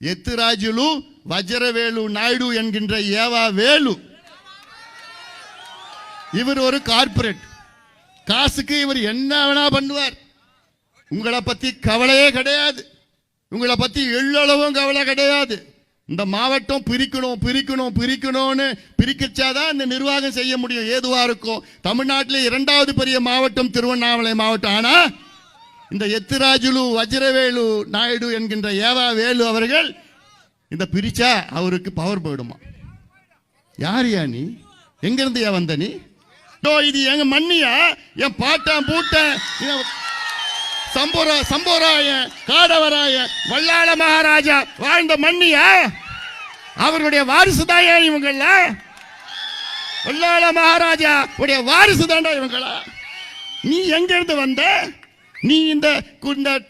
எத்திராஜுலு வஜ்ரவேலு நாயுடு என்கின்ற ஏவா வேலு இவர் ஒரு கார்ப்பரேட். காசுக்கு இவர் என்ன வேணா பண்ணுவார். உங்களை பத்தி கவலையே கிடையாது. உங்களை பத்தி எள்ளளவும் கவலை கிடையாது. இந்த மாவட்டம் பிரிக்கணும் பிரிக்கணும் பிரிக்கணும்னு பிரிக்கச்சாதான் இந்த நிர்வாகம் செய்ய முடியும். ஏதுவா இருக்கும். தமிழ்நாட்டில் 2வது பெரிய மாவட்டம் திருவண்ணாமலை மாவட்டம். ஆனா இந்த எத்திராஜுலு வஜ்ரவேலு நாயுடு என்கின்ற ஏவா வேலு அவர்கள் இந்த பிரிச்சா அவருக்கு பவர் போயிடுமா? யாரியா நீ? எங்கிருந்து வந்த நீ? இது எங்க மண்ணியா? என் பாட்டன் பூட்டன் சம்போராய காடவராய வல்லாள மகாராஜா வாழ்ந்த மண்ணியா? அவருடைய வாரிசு தாயா இவங்கள? வல்லாள மகாராஜா உடைய வாரிசு தாண்டா இவங்களா? நீ எங்க இருந்து வந்த? நீ இந்த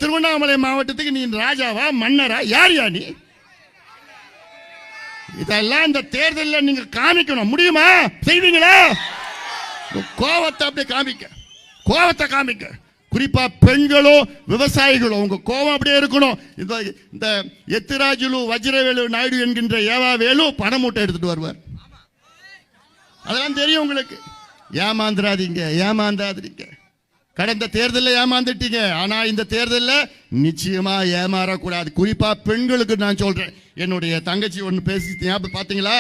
திருவண்ணாமலை மாவட்டத்துக்கு நீ ராஜாவா மன்னரா? யாரியா நீ? இதெல்லாம் இந்த தேர்தலில் நீங்க காமிக்கணும். முடியுமா? செய்வீங்களா? கோவத்தை அப்படியே காமிக்க, கோவத்தை காமிக்க. குறிப்பா பெண்களோ விவசாயிகளோ உங்க கோபம் அப்படியே இருக்கணும். இந்த எத்திராஜுலு வஜ்ரவேலு நாயுடு என்கின்ற ஏவா வேலு பணம் மூட்டை எடுத்துட்டு வருவார். அதெல்லாம் தெரியும் உங்களுக்கு. ஏமாந்துராதீங்க, ஏமாந்தாதீங்க. கடந்த தேர்தலில் ஏமாந்துட்டீங்க. ஆனா இந்த தேர்தலில் நிச்சயமா ஏமாறக்கூடாது. குறிப்பா பெண்களுக்கு நான் சொல்றேன். என்னுடைய தங்கச்சி ஒன்று பேசி பாத்தீங்களா?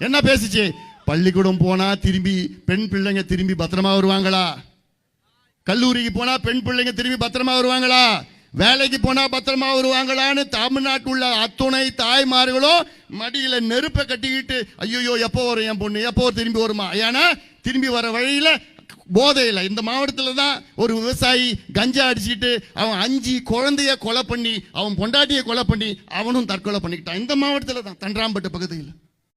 என்ன பேசிச்சு? பள்ளிக்கூடம் போனா திரும்பி பெண் பிள்ளைங்க திரும்பி பத்திரமா வருவாங்களா? கல்லூரிக்கு போனா பெண் பிள்ளைங்க திரும்பி பத்திரமா வருவாங்களா? வேலைக்கு போனா பத்திரமா வருவாங்களான்னு தமிழ்நாட்டில் உள்ள அத்துணை தாய்மார்களும் மடியில நெருப்பை கட்டிக்கிட்டு ஐயோ எப்போ வரும் என் பொண்ணு, எப்போ திரும்பி வருமா? ஏன்னா திரும்பி வர வழியில போதையில் இந்த மாவட்டத்தில் தான் ஒரு விவசாயி கஞ்சா அடிச்சுட்டு அவன் 5 குழந்தைய கொலை பண்ணி அவன் பொண்டாட்டியை கொலை பண்ணி அவனும் தற்கொலை பண்ணிக்கிட்டான். இந்த மாவட்டத்தில் தான், தண்டராம்பட்டு பகுதியில்.